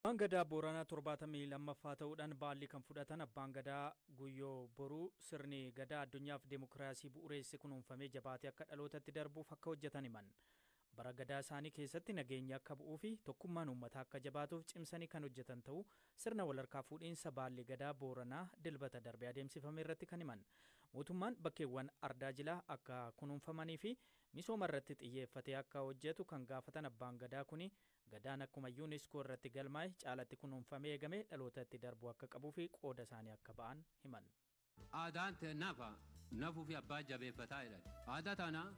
Abbaan Gadaa Booranaa 72ffaa ta'uudhaan baalli kan fudhatan Abbaan Gadaa Guyyoo Boruu sirni Gadaa addunyaaf deemokiraasii bu'uureessi kunuunfamee jabaatee akka dhalootatti darbuuf akka hojjetan himan. Bara Gadaa isaanii keessatti nageenya akka bu'uu fi tokkummaan uummataa akka jabaatuuf cimsanii kan hojjetan ta'uu sirna walharkaa fuudhiinsa baalli Gadaa Booranaa dilbata darbee adeemsifame irratti kan himan. Mootummaan bakkeewwan ardaa jilaa akka kunuunfamanii fi misooma irratti xiyyeeffatee akka hojjetu kan gaafatan Abbaan Gadaa kuni Gadaan akkuma yuuniskoo irratti galmaa'e caalatti kunuunfamee eegame dhalootatti darbu akka qabuu fi qooda isaanii akka ba'an himan. Aadaan nafuu fi abbaa jabeeffataa jedhan. Aadaa taanaa.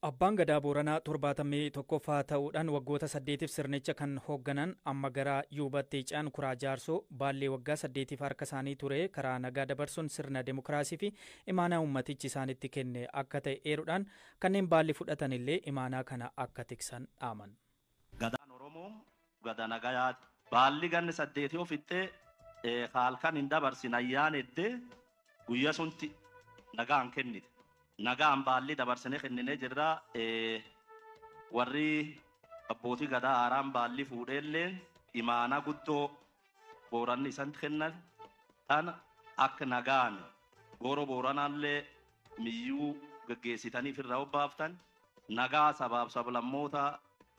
Abbaan Gadaa Booranaa 71ffaa ta'uudhaan waggoota 8tiif sirnicha kan hoogganan amma gara yuubatti caan kuraa jaarsoo baallee waggaa 8tiif harka isaanii ture karaa nagaa dabarsuun sirna deemokiraasii fi imaanaa uummatichi isaanitti kenne akka ta'e eeruudhaan kanneen baalli fudhatan illee imaanaa kana akka tiksan dhaaman. Gadaan Oromoo gada nagayaati. Baalli ganni 8 ofittee halkan hin dabarsin ayyaan eddee guyyaa sunti nagaan kennite. Nagaan baalli dabarsine kennine jirra warri abbootii Gadaa haaraan baalli fuudheellee imaanaa guddoo Booranni isaan kennan tan akka nagaan gooroo Booranaallee miyyuu gaggeessitaniif irraa obbaaftan nagaa sabaaf sablammoota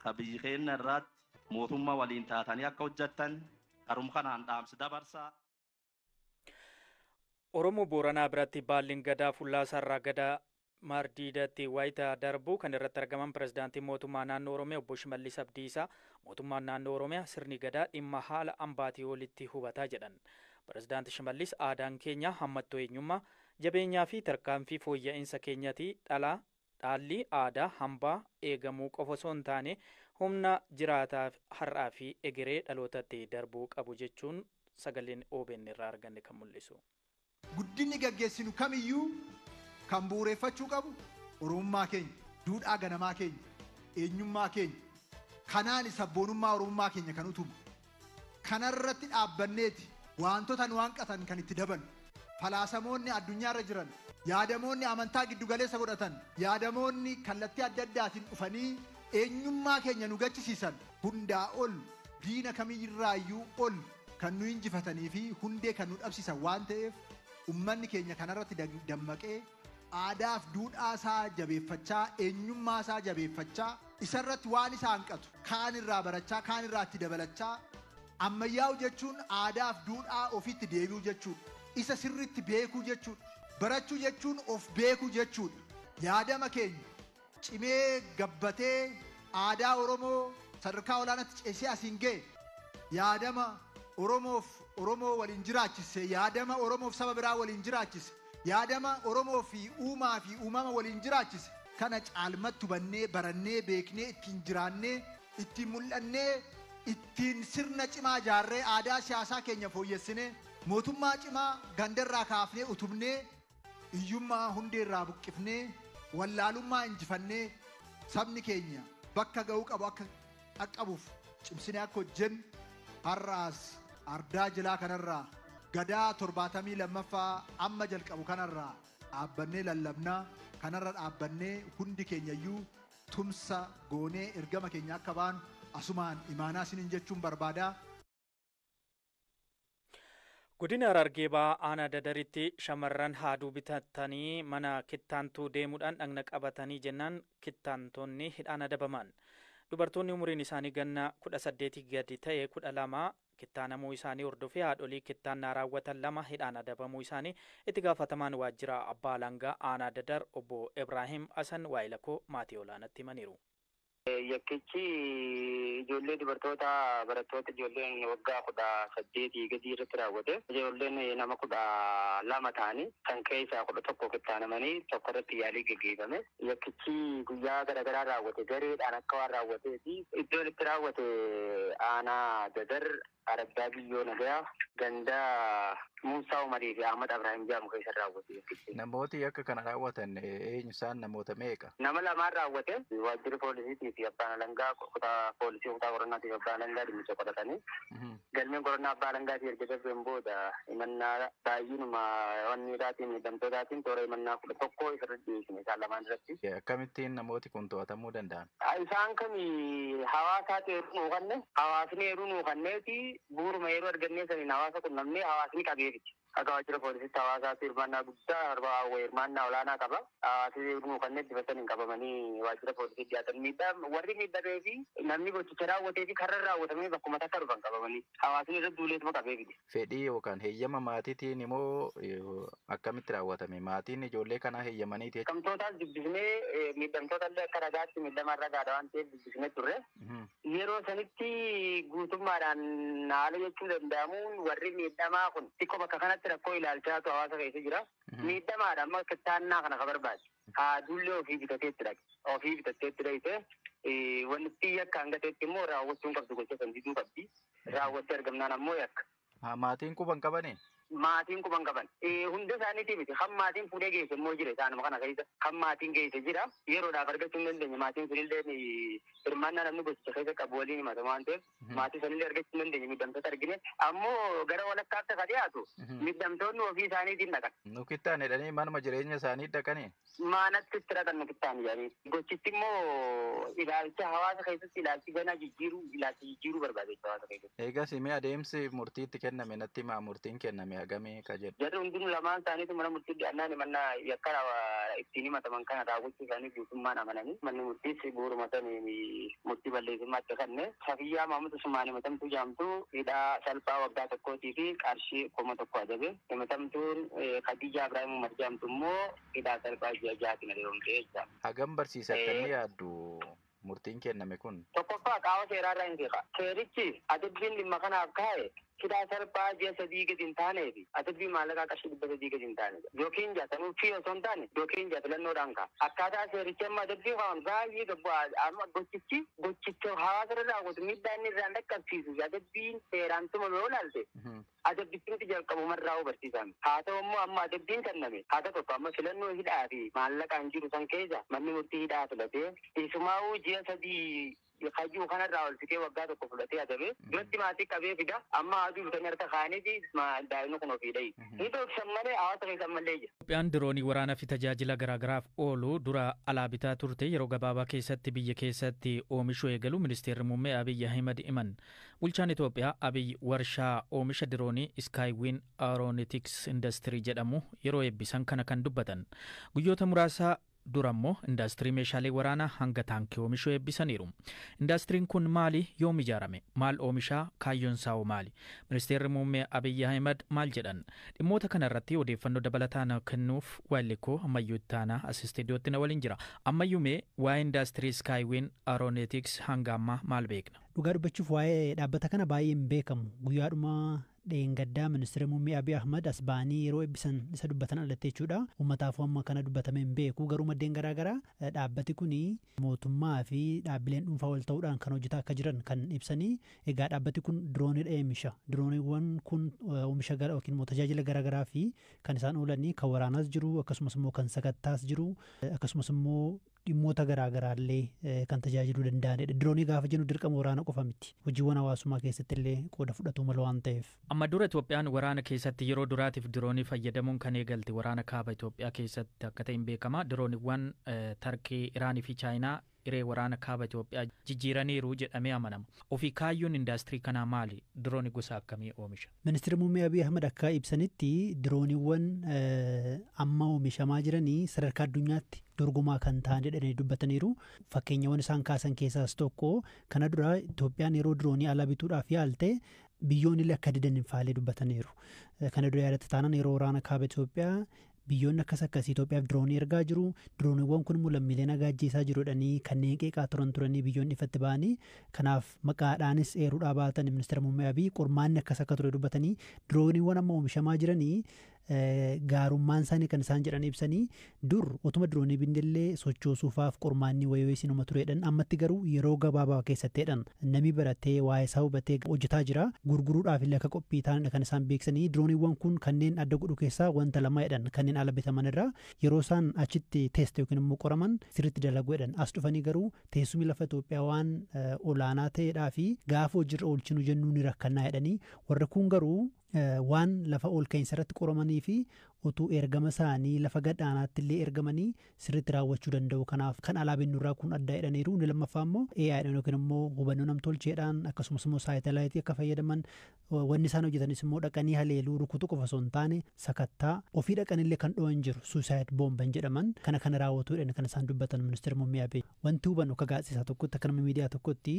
ka biyyi keenya irraatti mootummaa waliin taatanii akka hojjettan harum kanaan dhaamsi dabarsaa. Oromoo Booranaa biratti baalliin Gadaa Fullaasaarraa Gadaa Mardiidatti wayita darbu kan irratti argaman pirezidaantiin mootummaa naannoo Oromiyaa obbo Shimallis Abdiisaa mootummaan naannoo Oromiyaa sirni Gadaa dhimma haala ambaatii walitti hubataa jedhan. Pirezidaanti Shimallis aadaan keenya hammattoo eenyummaa jabeenyaa fi tarkaanfii fooyya'insa keenyati dhaalli aadaa hambaa eegamuu qofa osoo hin taane humna jiraataa har'aa fi egeree dhalootatti darbuu qabu jechuun sagaleen OBN irraa arganne kan mul'isu. Guddinni gaggeessinu kamiyyuu kan bu'uureffachuu qabu Oromummaa keenya, duudhaa ganamaa keenya, eenyummaa keenya, kanaan sabboonummaa Oromummaa keenya kan utubu. Kanarratti dhaabbanneeti wantoota nu hanqatan kan itti dabalu. Falaasamoonni addunyaarra jiran, yaadamoonni amantaa giddugaleessa godhatan, yaadamoonni kallattii adda addaatiin dhufanii eenyummaa keenya nu gachisiisan hundaa ol diina kamiyyirraayyuu ol kan nu injifatanii fi hundee kan nu dhabsiisan waan ta'eef ummanni keenya kanarratti dammaqee aadaaf duudhaa isaa jabeeffachaa eenyummaa isaa jabeeffachaa isarratti waan isa hanqatu kaan irraa barachaa kaan irraa itti dabalachaa ammayyaa'u jechuun aadaaf duudhaa ofitti deebi'u jechuudha. Isa sirriitti beekuu jechuudha. Barachuu jechuun of beekuu jechuudha. Yaadama keenya cimee gabbatee aadaa Oromoo sadarkaa olaanaatti ceesee asiin ga'e yaadama Oromoo waliin jiraachise yaadama Oromoof saba biraa waliin jiraachise yaadama Oromoo fi uumama waliin jiraachise kana caalmatti hubannee barannee beeknee ittiin jiraannee ittiin mul'annee ittiin sirna cimaa ijaarree aadaa siyaasaa keenya fooyyessinee mootummaa cimaa gandarraa kaafnee utubnee iyyummaa hundeerraa buqqifnee wallaalummaa injifannee sabni keenya bakka ga'uu qabu akka qaqqabuuf cimsinee akka hojjennu har'aas ardaa jilaa kanarraa Gadaa 72ffaa amma jalqabu kanarraa dhaabbannee lallabnaa kanarra dhaabbannee hundi keenyayyuu tumsa goonee ergama keenya akka baanu asumaan imaanaa isiniin jechuun barbaadaa. Godina Harargee Ba'aa aanaa Dadaritti shamarran haaduu bitatanii mana kittaantuu deemuudhaan dhagna qabatanii jennaan kittaantonni hidhaan adabaman. Dubartoonni umuriin isaanii ganna 18 gadi ta'e 12 kittaanamuu isaanii hordofee haadholii kittaannaa raawwatan 2 hidhaan adabamuu isaanii itti gaafatamaan waajjira abbaa alangaa aanaa Dadar obbo Ibrahim Hasan Waayilakoo maatii olaanaatti himaniiru. Yakkichi ijoollee dubartoota barattoota ijoolleen waggaa 18 gadi irratti raawwate. Ijoolleen nama 12 ta'anii kan keessaa 11 kittaanamanii tokko irratti yaalii gaggeeffame. Yakkichi guyyaa garaagaraa raawwate gareedhaan akka waan raawwatee fi iddoon itti raawwate aanaa Dadar Arabdaa Biyyoo Nagayaa ganda Muusaa Umarii fi Ahmad Ibrahim Jaamu keessa raawwate. Namooti akka kana raawwatan eenyu isaan namoota meeqa? Nama lamaan raawwate waajjira poolisiitii fi abbaan alangaa kutaa poolisii kutaa qorannaatii fi abbaan alangaa dhimmicha qoratanii galmeen qorannaa abbaa alangaatii erga darbeen booda himannaa baay'inuma wanniidhaatiin miidhamtootaatiin toora himannaa 11 isarratti dhiyeessine isaan lamaan irratti. Akkamittiin namooti kun to'atamuu danda'an? Isaan kan hawaasaa ta'e hubanne hawaasni yeroo nuu kanneeti buuruma yeroo argannee saniin hawaasa qunnamnee hawaasni qabeefiti. Akka waajjira poolisiitti hawaasaatti hirmaannaa guddaa hirmaannaa olaanaa qaba. Hawaasni yeroo nuu kanneetti dibatanii qabamanii waajjira poolisiitti dhiyaatan warri miidhamee fi namni gochicha raawwatee fi karra raawwatamee bakkuma takka dhufan qabamanii hawaasni irratti duuleetuma qabeefiti. Fedhii yookaan heeyyama maatiitiin immoo akkamitti raawwatame? Maatiin ijoollee kanaa heeyyamaniiti. Miidhamtootaas dubbisnee miidhamtoota illee akka ragaatti miidhama ragaadha waan ta'eef dubbisnee turre. Yeroo sanitti guutummaadhaan haala jechuu danda'amuun warri miidhamaa kun xiqqoo bakka kanatti rakkoo ilaalchaatu hawaasa keessa jira. Miidhamaadha amma kittaannaa kana ka barbaade. Haadullee ofii bitateetti dhaqe. Ofii bitatteetti dhaqe wanti xiyya akka hangateetti immoo raawwachuun qabdu gocha san diduu qabdi. Raawwattee argamnaan ammoo yakka. Maatiin quban qabanii? Maatiin quban qaban. Hunda isaaniitii miti. Kan maatiin fuudhee geesse immoo jira isaanuma kana keessa. Kan maatiin geesse jira. Yeroodhaaf argachuu hin dandeenye. Maatiin sunillee hirmaannaa namni gochicha keessa qabu waliin himata waan ta'eef maatii sanillee argachuu hin dandeenye miidhamtoota argine. Ammoo gara walakkaatti akka dhiyaatu miidhamtoonni ofii isaaniitiin dhaqan. Nukittaan jedhanii manuma jireenya isaanii dhaqanii? Maanatti itti dhaqan nukittaan jedhanii. Gochitti immoo ilaalcha hawaasa keessatti ilaalchi ganaa jijjiiruu barbaade hawaasa keessatti. Eegas imee adeemsi murtiitti kenname natti himaa murtiin kenname hagamee ka jedhu. Jarri hundinuu lamaan isaaniitu mana murtii dhiyaannaan mannaa yakka ittiin himataman kana raawwachuu isaanii guutummaan amananii manni murtiis bu'uuruma sanii murtii balleessummaatti kanne Safiyyaa Maamutu Sumaan himatamtuu jaamtu hidhaa salphaa waggaa tokkootii fi qarshii 1,000 adabe. Himatamtuun Khadijaa Ibraahim Umar jaamtu immoo hidhaa salphaa ji'a 6 adeemtee jecha. Hagam barsiisatanii yaaddu murtiin kenname kun? Tokkoffaa qaama seeraarraa hin seeqa. Seerichi adabbiin dhimma kanaaf kaa'e hidhaa salphaa ji'a 3 gadi hin taanee fi adabbii maallaqaa qarshii 300 gadi hin taane yookiin jaatanuu fi osoo hin taane yookiin jaatilannoodhaan ka'a. Akkaataa seerichi amma adabbii qaban baay'ee gabbaa amma gochicha hawaasa irra raawwatu miidhaa inni irraan dhaqqabsiisu adabbiin seeraan tumame yoo ilaalte adabbitti jalqabumarraa hubachiisan. Haa ta'u immoo amma adabbiin kenname haa ta'u tokko amma filannoo hidhaa fi maallaqaan jiru san keessa manni murtii hidhaa filatee isumaa'uu ji'a 3 Kajuu kanarraa ol fitee waggaa tokko fudhatee adabe duratti maatii qabee fida amma aduu bitanii harka kaaniiti daa'imni kun ofii dhayi. Ni dhoofsan malee hawaasa keessa ammallee jira. Itoophiyaan diroonii waraanaa fi tajaajila garaagaraaf oolu dura alaa bitaa turte yeroo gabaabaa keessatti biyya keessatti oomishuu eegalu ministeerri muummee Abiyyi Ahimad himan. Bulchaan Itoophiyaa Abiyyi warshaa oomisha diroonii Skywin Aeronautics Industry jedhamu yeroo eebbisan kana kan dubbatan. Guyyoota muraasa durammoo indaastirii meeshaalee waraanaa hanga taankii oomishuu eebbisaniiru. Indaastiriin kun maali? Yoom ijaarame? Maal oomishaa? Kaayyoon isaa maali? Ministeerri muummee Abiyyi Ahimad maal jedhan? Dhimmoota kana irratti odeeffannoo dabalataa kennuuf Waalikoo Ammayyuu Ittaanaa as istiidiyootti na waliin jira. Ammayyuu mee waa'ee indaastirii Skywin Aeronautics hanga ammaa maal beekna? Dhugaa dubbachuuf waa'ee dhaabbata kana baay'ee hin beekamu. Guyyaadhuma dheengaddaa ministeera muummee Abiy Ahmad as ba'anii yeroo eebbisan isa dubbatan alattee jechuudha. Uummataaf amma kana dubbatame hin beeku garuu maddeen garaagaraa dhaabbati kun mootummaa fi dhaabbileen dhuunfaa wal ta'uudhaan kan hojjetaa akka jiran kan ibsanii egaa dhaabbati kun dirooniidha oomisha. Dirooniiwwan kun oomisha yookiin immoo tajaajila garaagaraa fi kan isaan oolanii kan waraanaas jiru akkasumas immoo kan sakattaas jiru akkasumas immoo dhimmoota garaagaraallee kan tajaajiluu danda'anidha. Diroonii gaafa jennu dirqama waraana qofa miti. Hojiiwwan hawaasummaa keessatti illee qooda fudhatu mala waan ta'eef. Amma dura Itoophiyaan waraana keessatti yeroo duraatiif diroonii fayyadamuun kan eegalte waraana kaaba Itoophiyaa keessatti akka ta'in beekama. Dirooniiwwan Tarkii, Iraanii fi Chaayinaa iree waraana kaaba Itoophiyaa jijjiiraniiru jedhamee amanama. Ofii kaayyoon indaastirii kanaa maali? Diroonii gosa akkamii oomisha? Ministeerri muummee Abiy Ahmad akka ibsanitti dirooniiwwan amma oomishamaa jiranii sadarkaa addunyaatti dorgomaa kan ta'an jedhanii dubbataniiru. Fakkeenyawwan isaan kaasan keessaas tokko kana dura Itoophiyaan yeroo diroonii ala bituudhaaf yaalte biyyoonni illee akka didan hin faalee dubbataniiru. Kana dura yaadata taanaan yeroo waraana kaaba Itoophiyaa biyyoonni akkas akkasii Itoophiyaaf diroonii ergaa jiru. Dirooniiwwan kun immoo lammiilee nagaa ajjeesaa jiruudhanii kanneen qeeqaa turanii biyyoonni ifatti ba'anii kanaaf maqaadhaanis eeruudhaa baatan ministeera muummee Abiy qormaanni akkas akka ture dubbatanii dirooniiwwan amma oomishamaa jiranii gaarummaan isaanii kan isaan jedhan ibsanii dur utuma diroonii bindillee sochoosuufaaf qormaanni wayii sinuma tureedhan ammatti garuu yeroo gabaabaa keessatteedhan namni baratee waa'ee isaa hubatee hojjetaa jira gurguruudhaaf illee akka qophii ta'anidha kan isaan beeksanii dirooniiwwan kun kanneen adda godhu keessaa wanta lamaadhan kanneen ala bitaman irraa yeroo isaan achitti teeste yookiin immoo qoraman sirriitti dalaguudhaan as dhufanii garuu teessumni lafa Itoophiyaa waan olaanaa ta'eedhaa fi gaafa hojiirra oolchinu jennuu ni rakkannaa jedhanii warra kun garuu waan lafa ol ka'iinsa irratti qoramanii fi utuu ergama isaanii lafa gadhaanaatti illee ergamanii sirriitti raawwachuu danda'u. Kanaaf kan alaabeen nurraa kun addaa jedhaniiru. Inni lammaffaa immoo AI'dhaan yookiin immoo hubannoo namtolcheedhaan akkasumas immoo saatalaayitii akka fayyadaman wanni isaan hojjetanis immoo dhaqanii haleeluu rukutu qofa osoo hin taane sakattaa ofii dhaqanillee kan dho'an jiru suusaayid boomban jedhaman kana raawwatuudhaan kan isaan dubbatan ministeera muummee Abiy. Wanti hubannu akka gaazexeessaa tokkotti akka nama miidiyaa tokkotti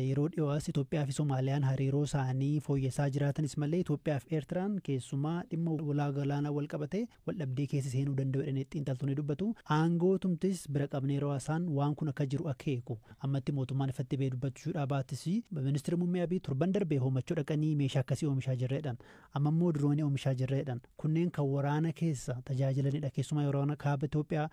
yeroo dhiyoos Itoophiyaa fi Soomaaliyaan hariiroo isaanii fooyyessaa jiraatanis malee Itoophiyaa fi Eertiraan keessumaa dhimma walaa galaanaa wal qabatee wal dhabdee keessa seenuu danda'u jedhanii xiinxaltoonni dubbatu. Aangootumtis bira qabnee yeroo isaan waan kun akka jiru akeeku ammatti mootummaan ifatti bee dubbachuudhaa baatis ministeera muummee Abiy turban darbee hoomachuu dhaqanii meeshaa akkasii oomishaa jirreedhaan amma immoo diroonii oomishaa jirreedhaan kunneen kan waraana keessa tajaajilanidha. Keessumaa waraana kaaba Itoophiyaa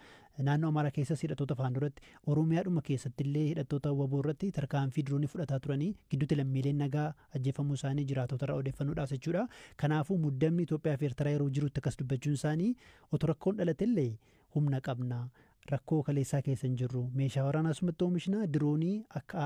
naannoo Amaaraa keessas hidhattoota afaan duratti Oromiyaadhuma keessatti illee hidhattoota waboo irratti tarkaanfii diroonii fudhataa turanii gidduutti lammiileen nagaa ajjeefamuu isaanii jiraatota irraa odeeffannoodhaaf jechuudha. Kanaafuu muddamni Itoophiyaa fi Eertiraa yeroo jirutti akkas dubbachuun isaanii otoo rakkoon dhalatellee humna qabna. Rakkoo kaleessaa keessa hin jirru meeshaa waraanaa sumatti oomishna diroonii akka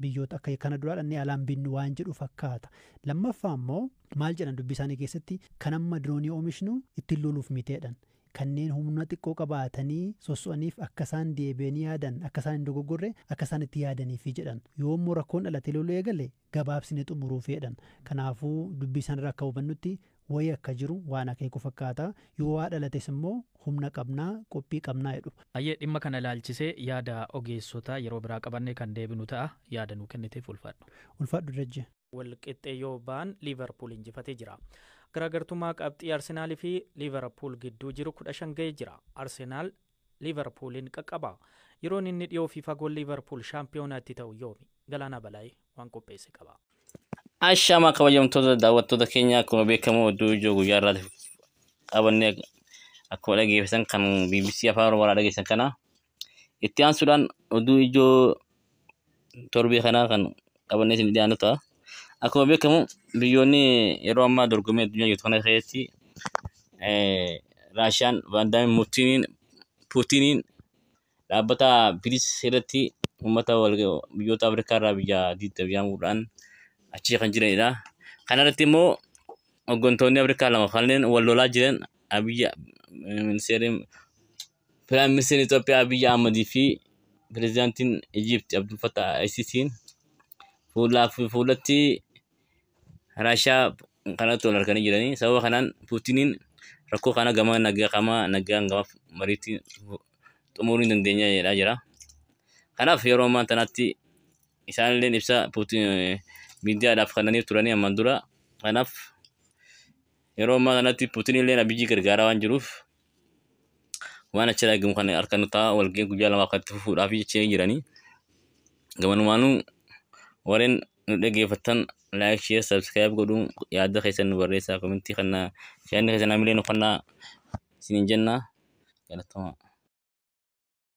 biyyoota akka kana duraadhaan alaan binnu waan jedhu fakkaata. Lammaffaa immoo maal jedhan dubbii isaanii keessatti kan amma diroonii oomishnu ittiin loluuf miteedhan. Kanneen humna xiqqoo qabaatanii sosso'aniif akka isaan deebi'anii yaadan akka isaan hin dogoggorre akka isaan itti yaadaniifi jedhan. Yoo immoo rakkoon dhalatee loluu eegale gabaabsine xumuruuf jedhan. Kanaafuu dubbii isaanirraa akka hubannutti wayii akka jiru waan akeeku fakkaata. Yoo waa dhalates immoo humna qabnaa qophii qabnaa jedhu. Ayyee dhimma kana ilaalchisee yaada ogeessota yeroo biraa qabannee kan deebinu ta'a. Yaada nuu kenniteef ulfaadhu. Ulfaadhu Dirajje. Walqixxee yoo ba'an Liivarpuul injifatee jira. Garaagartummaa qabxii Arsenaalii fi Liivarpuul gidduu jiru 15 ga'ee jira. Arsenaal Liivarpuuliin qaqqaba. Yeroon inni dhiyoo fi fagoo Liivarpuul shaampiyoonatti ta'u yoomi? Galaanaa Balaayee waan qopheesse qaba. Ashama kabajamtoota daawwattoota keenya akkuma beekamu oduu ijoo guyyaa irraatiif qabannee akkuma dhageessan kan BBC Afaan Oromoo dhageessan kana itti aansuudhaan oduu ijoo torbee kanaa kan qabannee isin dhiyaannu ta'a. Akkuma beekamu biyyoonni yeroo ammaa dorgommii addunyaa jirtu kana keessatti Raashiyaan Vaandaamin Puutiniin dhaabbata Biriis irratti uummata biyyoota Afrikaa irraa biyya diiddabi'amuudhaan achi kan jiranidha. Kana irratti immoo hooggantoonni Afrikaa lama kanneen wal lolaa jiran Piraayim Ministeerri Itoophiyaa Abiy Ahmedii fi Pireezidaantiin Ijipti Abdul Fattah al-Siisiin fuulatti Raashiyaa kanatti wal arganii jiranii. Sababa kanaan Puutiniin rakkoo kana gama nagaan gama mariitiin xumuruu hin dandeenya jedhaa jira. Kanaaf yeroo ammaa kanatti isaanillee ibsa miidiyaadhaaf kannaniif turanii ammaan dura. Kanaaf yeroo ammaa kanatti Puutinillee Abiyyi gargaaraa waan jiruuf waan achi eegamu kan harka ta'a walgahii guyyaa lamaaf kan itti fufuudhaaf jechee jiranii. Gamanumaanuu warreen nu dhaggeeffattan like, share, subscribe godhuun yaada keessan nu barreessaa komentii kana yaadni keessan hamilee nu fannaa isiniin jenna. Galatoomaa.